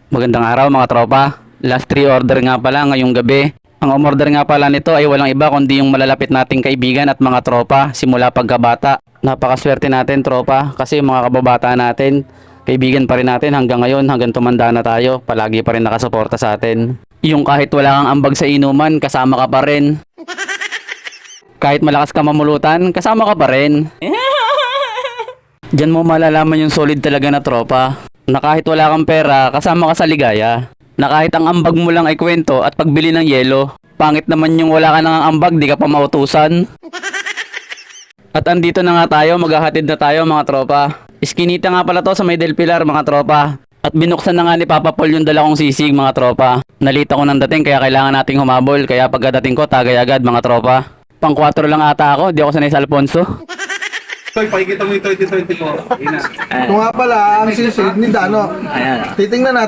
Magandang araw mga tropa. Last 3 order nga pala ngayong gabi. Ang umorder nga pala nito ay walang iba kundi yung malalapit nating kaibigan at mga tropa simula pagkabata. Napakaswerte natin tropa kasi yung mga kababata natin, kaibigan pa rin natin hanggang ngayon, hanggang tumanda na tayo, palagi pa rin nakasuporta sa atin. Yung kahit wala kang ambag sa inuman, kasama ka pa rin. Kahit malakas ka mamulutan, kasama ka pa rin. Diyan mo malalaman yung solid talaga na tropa. Na kahit wala kang pera, kasama ka sa ligaya. Na kahit ang ambag mo lang ay kwento at pagbili ng yelo. Pangit naman yung wala ka nang ambag, di ka pa mautusan. At andito na nga tayo, maghahatid na tayo mga tropa. Iskinita nga pala to sa may Del Pilar mga tropa. At binuksan na nga ni Papa Paul yung dalawang sisig mga tropa. Nalita ko ng dating kaya kailangan nating humabol. Kaya pagkadating ko, tagay agad mga tropa. Pang 4 lang ata ako, di ako sanay sa Alfonso. Toy, pakikita mo yung 2024. Ina. Kung nga pala, ang sisig ni Dano. Ayan. Titingnan natin.